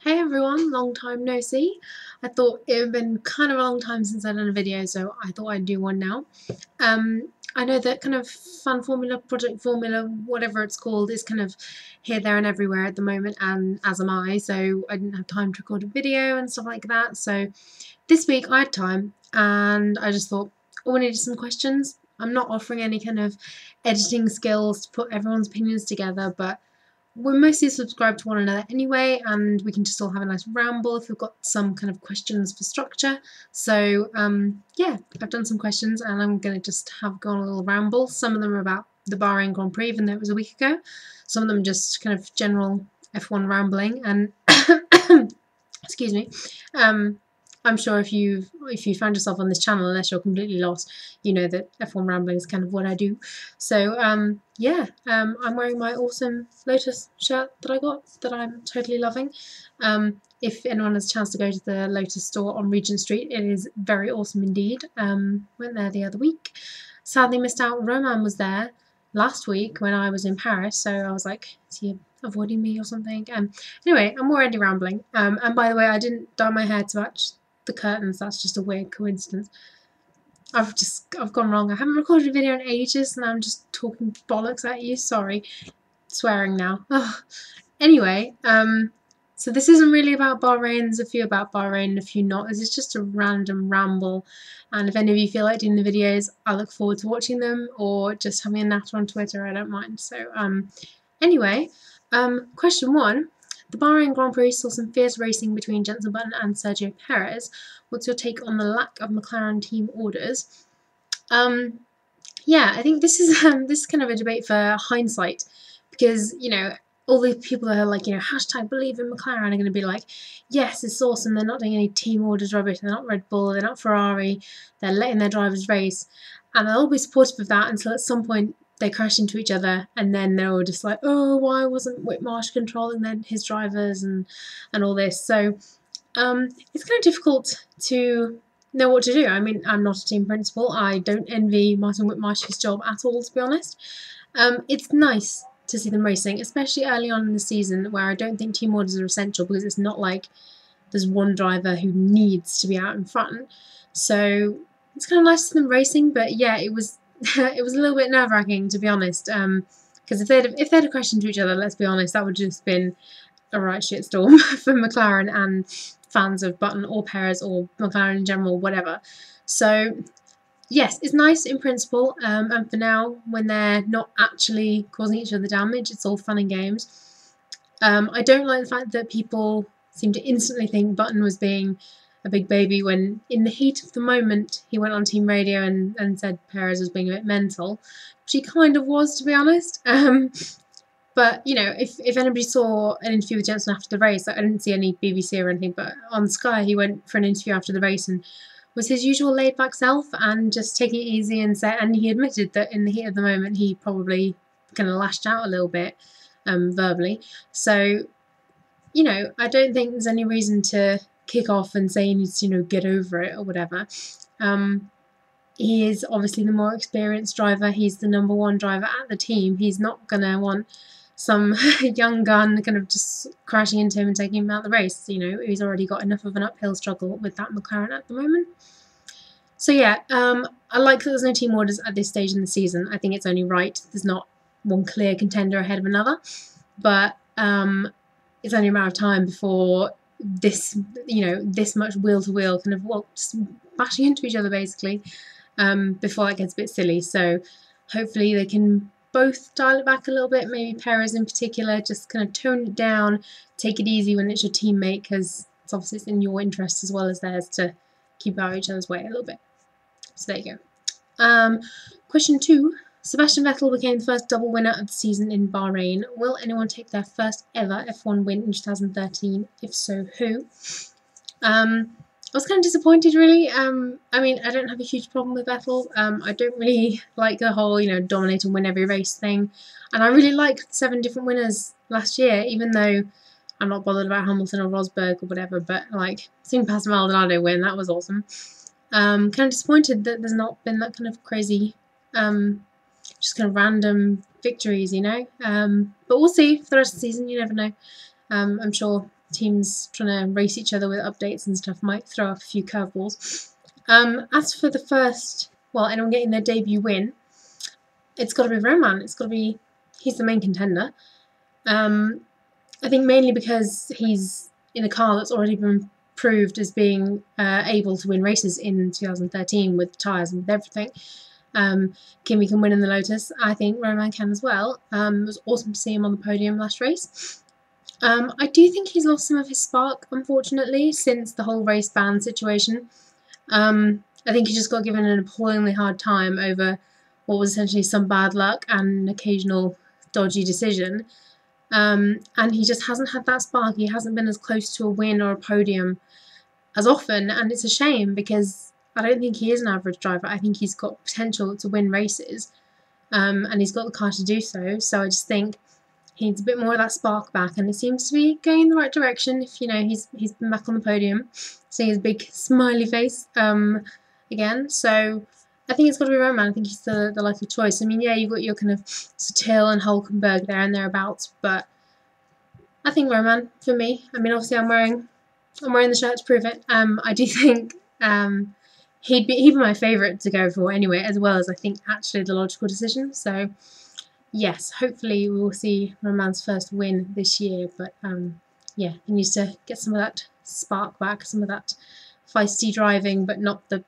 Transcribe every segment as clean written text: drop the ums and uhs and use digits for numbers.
Hey everyone, long time no see. I thought it had been kind of a long time since I'd done a video, so I thought I'd do one now. I know that kind of fun formula, project formula, whatever it's called, is kind of here, there and everywhere at the moment, and as am I, so I didn't have time to record a video and stuff like that. So this week I had time, and I just thought, oh, I needed some questions. I'm not offering any kind of editing skills to put everyone's opinions together, but we're mostly subscribed to one another anyway, and we can just all have a nice ramble if we've got some kind of questions for structure. So yeah, I've done some questions and I'm going to just go on a little ramble. Some of them are about the Bahrain Grand Prix, even though it was a week ago. Some of them just kind of general F1 rambling, and excuse me. I'm sure if you found yourself on this channel, unless you're completely lost, you know that F1 rambling is kind of what I do. So yeah, I'm wearing my awesome Lotus shirt that I got, that I'm totally loving. If anyone has a chance to go to the Lotus store on Regent Street, it is very awesome indeed. Went there the other week. Sadly missed out. Romain was there last week when I was in Paris, so I was like, is he avoiding me or something? Anyway, I'm already rambling. And by the way, I didn't dye my hair to match the curtains. That's just a weird coincidence. I've gone wrong. I haven't recorded a video in ages and I'm just talking bollocks at you. Sorry. Swearing now. Ugh. Anyway, so this isn't really about Bahrain. There's a few about Bahrain and a few not. This is just a random ramble. And if any of you feel like doing the videos, I look forward to watching them, or just having a natter on Twitter. I don't mind. So anyway, question one. The Bahrain Grand Prix saw some fierce racing between Jenson Button and Sergio Perez. What's your take on the lack of McLaren team orders? Yeah, I think this is kind of a debate for hindsight, because all the people that are like, hashtag believe in McLaren are going to be like, yes, it's awesome. They're not doing any team orders rubbish. They're not Red Bull. They're not Ferrari. They're letting their drivers race, and they'll all be supportive of that until at some point they crash into each other, and then they're all just like, oh, why wasn't Whitmarsh controlling his drivers and all this? So it's kind of difficult to know what to do. I mean, I'm not a team principal. I don't envy Martin Whitmarsh's job at all, to be honest. It's nice to see them racing, especially early on in the season, where I don't think team orders are essential, because it's not like there's one driver who needs to be out in front. So it's kind of nice to see them racing, but yeah, it was it was a little bit nerve-wracking, to be honest, because if they'd have crashed into each other, let's be honest, that would have just been a right shitstorm for McLaren and fans of Button or Perez or McLaren in general, whatever. So yes, it's nice in principle, and for now, when they're not actually causing each other damage, it's all fun and games. I don't like the fact that people seem to instantly think Button was being a big baby when, in the heat of the moment, he went on team radio and said Perez was being a bit mental, which he kind of was, to be honest. But if anybody saw an interview with Jenson after the race, I didn't see any BBC or anything, but on Sky he went for an interview after the race and was his usual laid-back self and just taking it easy, and he admitted that in the heat of the moment he probably kind of lashed out a little bit verbally. So I don't think there's any reason to kick off and say he needs to get over it or whatever. He is obviously the more experienced driver. He's the #1 driver at the team. He's not gonna want some young gun kind of just crashing into him and taking him out of the race. He's already got enough of an uphill struggle with that McLaren at the moment. So yeah, I like that there's no team orders at this stage in the season. I think it's only right. There's not one clear contender ahead of another, but it's only a matter of time before this much wheel to wheel kind of just bashing into each other basically, before that gets a bit silly. So hopefully they can both dial it back a little bit, maybe Perez in particular, just kind of tone it down, take it easy when it's your teammate, because it's obviously in your interest as well as theirs to keep out of each other's way a little bit. So there you go. Question 2. Sebastian Vettel became the first double winner of the season in Bahrain. Will anyone take their first ever F1 win in 2013? If so, who? I was kind of disappointed, really. I mean, I don't have a huge problem with Vettel. I don't really like the whole, dominate and win every race thing. And I really liked the 7 different winners last year, even though I'm not bothered about Hamilton or Rosberg or whatever. But, seeing Pastor Maldonado win, that was awesome. Kind of disappointed that there's not been that kind of crazy, just kind of random victories, But we'll see for the rest of the season. You never know. I'm sure teams trying to race each other with updates and stuff might throw up a few curveballs. As for the first, well, anyone getting their debut win, it's got to be Romain. It's got to be, he's the main contender. I think mainly because he's in a car that's already been proved as being able to win races in 2013 with tyres and with everything. Kimi can win in the Lotus. I think Romain can as well. It was awesome to see him on the podium last race. I do think he's lost some of his spark, unfortunately, since the whole race ban situation. I think he just got given an appallingly hard time over what was essentially some bad luck and an occasional dodgy decision. And he just hasn't had that spark. He hasn't been as close to a win or a podium as often, and it's a shame because I don't think he is an average driver. I think he's got potential to win races, and he's got the car to do so. So I just think he needs a bit more of that spark back, and it seems to be going in the right direction. If he's been back on the podium, seeing his big smiley face again. So I think it's got to be Romain. I think he's the likely choice. I mean, yeah, you've got your kind of Sutil and Hulkenberg there and thereabouts, but I think Romain for me. I mean, obviously I'm wearing the shirt to prove it. I do think he'd be my favourite to go for anyway, as well as I think actually the logical decision. So yes, hopefully we will see Romain's first win this year. But yeah, he needs to get some of that spark back, some of that feisty driving, but not the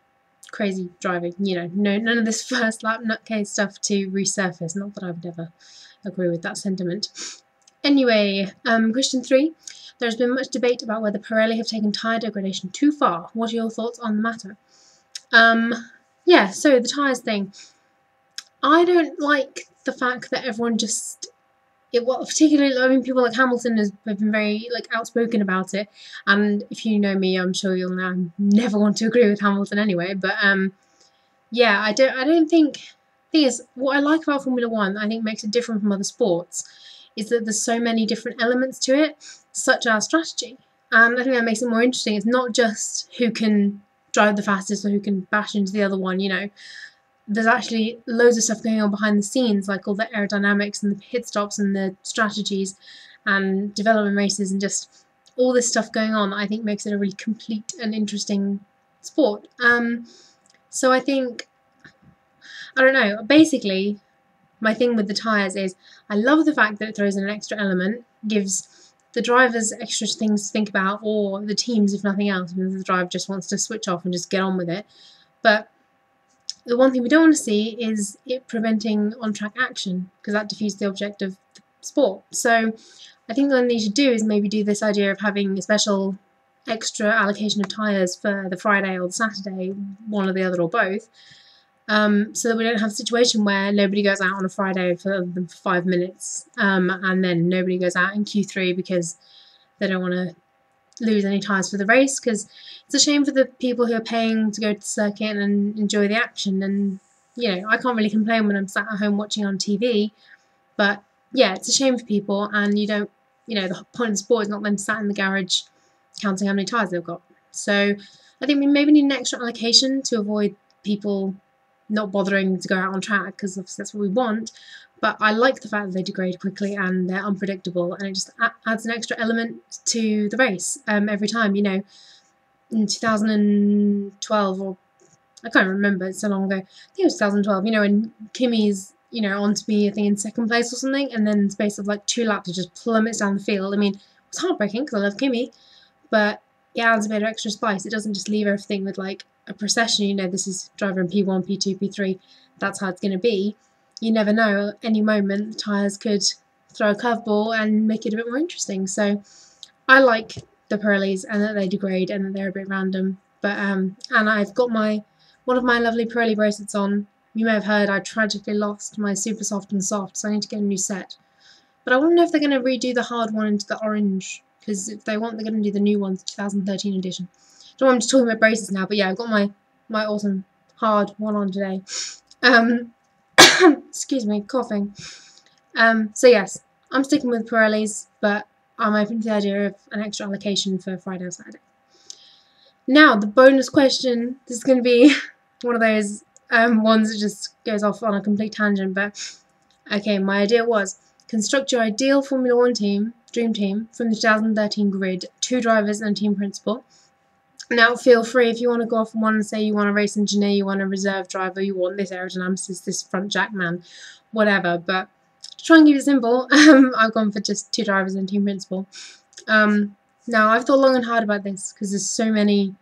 crazy driving. You know, none of this first lap nutcase stuff to resurface. Not that I would ever agree with that sentiment. Anyway, question 3. There's been much debate about whether Pirelli have taken tyre degradation too far. What are your thoughts on the matter? Yeah, so the tyres thing. I don't like the fact that everyone just... well, particularly, I mean, people like Hamilton have been very outspoken about it. And if you know me, I'm sure you'll know I never want to agree with Hamilton anyway. But yeah, I don't think... The thing is, what I like about Formula 1, I think makes it different from other sports, is that there's so many different elements to it, such as strategy. And I think that makes it more interesting. It's not just who can drive the fastest or who can bash into the other one, you know. There's actually loads of stuff going on behind the scenes, like all the aerodynamics and the pit stops and the strategies and development races and just all this stuff going on. I think makes it a really complete and interesting sport. So I think, I don't know, basically my thing with the tyres is I love the fact that it throws in an extra element, gives the drivers extra things to think about, or the teams if nothing else, because the driver just wants to switch off and just get on with it. But the one thing we don't want to see is it preventing on-track action, because that defeats the object of the sport. So I think what they need to do is maybe do this idea of having a special extra allocation of tyres for the Friday or the Saturday, one or the other or both, so that we don't have a situation where nobody goes out on a Friday for 5 minutes, and then nobody goes out in Q3 because they don't want to lose any tyres for the race, because it's a shame for the people who are paying to go to the circuit and enjoy the action. And, you know, I can't really complain when I'm sat at home watching on TV, but yeah, it's a shame for people, and you don't, you know, the point of the sport is not them sat in the garage counting how many tyres they've got. So I think we maybe need an extra allocation to avoid people not bothering to go out on track, because obviously that's what we want. But I like the fact that they degrade quickly and they're unpredictable, and it just adds an extra element to the race every time. You know, in 2012, or I can't remember, it's so long ago, I think it was 2012, you know, when Kimi's, you know, on to be, I think, in second place or something, and then in the space of 2 laps it just plummets down the field. I mean, it was heartbreaking because I love Kimi, but it adds a bit of extra spice. It doesn't just leave everything with a procession, you know, this is driver in P1, P2, P3, that's how it's going to be. You never know, at any moment the tyres could throw a curveball and make it a bit more interesting. So I like the Pirellis, and that they degrade and that they're a bit random. But and I've got one of my lovely Pirelli bracelets on. You may have heard I tragically lost my super soft and soft, so I need to get a new set. But I want to know if they're going to redo the hard one into the orange, because if they want, they're going to do the new one, the 2013 edition. I don't know, I'm just talking about braces now, but yeah, I've got my awesome hard one on today. Excuse me, coughing. So yes, I'm sticking with Pirellis, but I'm open to the idea of an extra allocation for Friday or Saturday. Now, the bonus question. This is going to be one of those ones that just goes off on a complete tangent, but okay, my idea was construct your ideal Formula 1 team Dream Team from the 2013 grid, 2 drivers and a team principal. Now, feel free if you want to go off on one and say you want a race engineer, you want a reserve driver, you want this aerodynamicist, this front jack man, whatever. But to try and keep it simple, I've gone for just 2 drivers and team principal. Now, I've thought long and hard about this because there's so many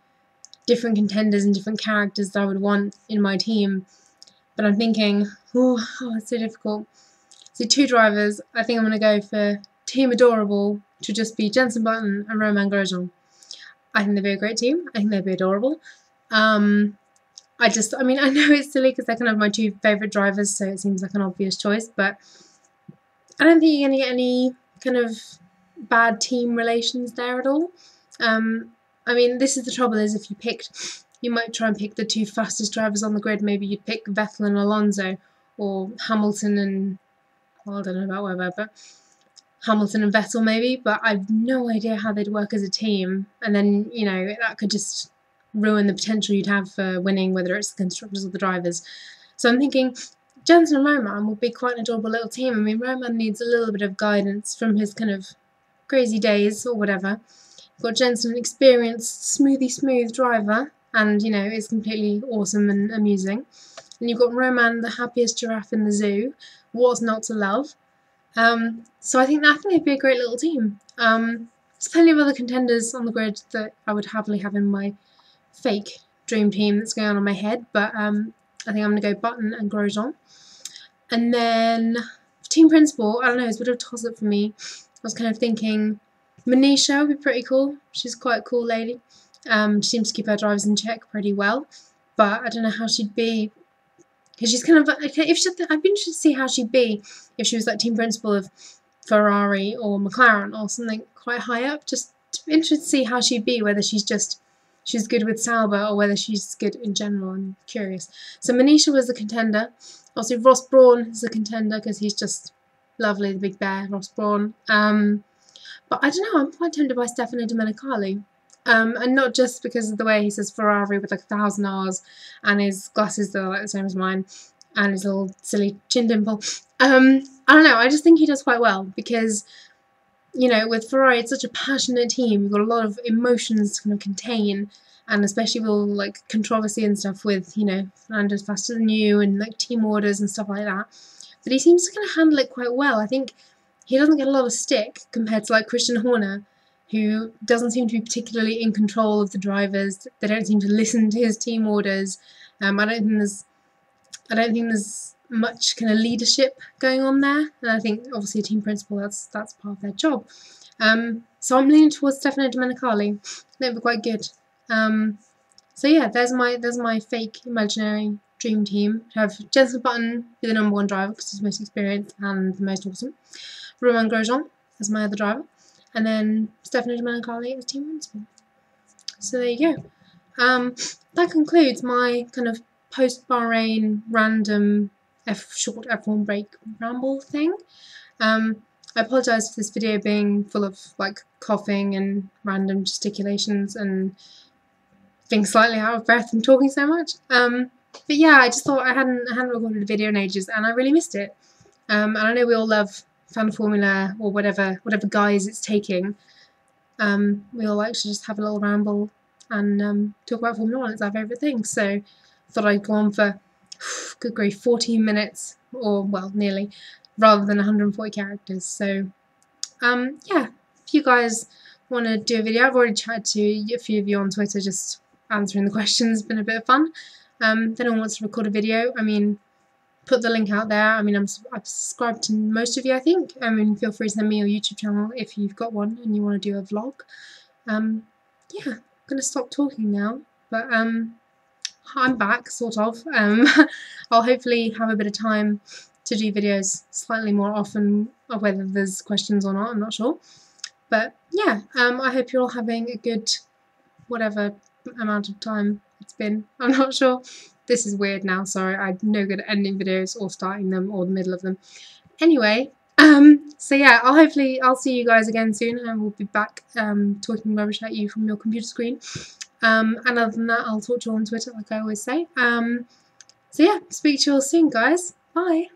different contenders and different characters that I would want in my team. But I'm thinking, oh, it's so difficult. So 2 drivers, I think I'm going to go for Team Adorable to just be Jenson Button and Romain Grosjean. I think they'd be a great team. I think they'd be adorable. I know it's silly because they're kind of my 2 favourite drivers, so it seems like an obvious choice, but I don't think you're going to get any kind of bad team relations there at all. This is the trouble, is if you might try and pick the 2 fastest drivers on the grid. Maybe you'd pick Vettel and Alonso, or Hamilton and, well, I don't know about whether, but Hamilton and Vettel maybe, but I've no idea how they'd work as a team, and then, you know, that could just ruin the potential you'd have for winning, whether it's the constructors or the drivers. So I'm thinking Jenson and Romain would be quite an adorable little team. I mean, Romain needs a little bit of guidance from his kind of crazy days or whatever. You've got Jenson, an experienced, smooth driver, and, you know, is completely awesome and amusing. And you've got Romain, the happiest giraffe in the zoo. What's not to love? So I think they'd be a great little team. There's plenty of other contenders on the grid that I would happily have in my fake dream team that's going on in my head, but I think I'm going to go Button and Grosjean. And then team principal, I don't know, it's a bit of a toss-up for me. I was kind of thinking Manisha would be pretty cool. She's quite a cool lady. She seems to keep her drivers in check pretty well, but I don't know how she'd be, because she's kind of, I'd be interested to see how she'd be if she was like team principal of Ferrari or McLaren or something quite high up. Just interested to see how she'd be, whether she's good with Sauber or whether she's good in general. I'm curious. So Manisha was the contender. Also Ross Brawn is the contender because he's just lovely, the big bear, Ross Brawn. But I don't know, I'm quite tempted by Stefano Domenicali. And not just because of the way he says Ferrari with like 1,000 R's and his glasses that are like the same as mine and his little silly chin dimple. I don't know, I just think he does quite well because, you know, with Ferrari it's such a passionate team. You've got a lot of emotions to kind of contain, and especially with all like controversy and stuff with, you know, Fernando's faster than you and like team orders and stuff like that. But he seems to kind of handle it quite well. I think he doesn't get a lot of stick compared to like Christian Horner, who doesn't seem to be particularly in control of the drivers. They don't seem to listen to his team orders. I don't think there's much kind of leadership going on there. And I think obviously a team principal, that's part of their job. So I'm leaning towards Stefano Domenicali. That'd be quite good. So yeah, there's my fake imaginary dream team. I have Jenson Button be the #1 driver because he's the most experienced and the most awesome. Romain Grosjean as my other driver. And then Stefano Domenicali as team principal. So there you go. That concludes my kind of post-Bahrain random short F1 break ramble thing. I apologise for this video being full of like coughing and random gesticulations and being slightly out of breath and talking so much. But yeah, I just thought I hadn't recorded a video in ages and I really missed it. And I know we all love fan formula or whatever guise it's taking. We all like to just have a little ramble and talk about Formula 1. It's our favourite thing. So I thought I'd go on for, good grief, 14 minutes, or well, nearly, rather than 140 characters. So yeah, if you guys want to do a video, I've already chatted to a few of you on Twitter, just answering the questions. Been a bit of fun. If anyone wants to record a video, I mean, put the link out there. I mean, I've subscribed to most of you, I think. I mean, feel free to send me your YouTube channel if you've got one and you want to do a vlog. Yeah, I'm going to stop talking now, but I'm back, sort of. I'll hopefully have a bit of time to do videos slightly more often, or whether there's questions or not, I'm not sure. But yeah, I hope you're all having a good, whatever amount of time it's been. I'm not sure. This is weird now, sorry. I'm no good at ending videos or starting them or the middle of them. Anyway, so yeah, I'll see you guys again soon, and we'll be back talking rubbish at you from your computer screen. And other than that, I'll talk to you on Twitter, like I always say. So yeah, speak to you all soon, guys. Bye.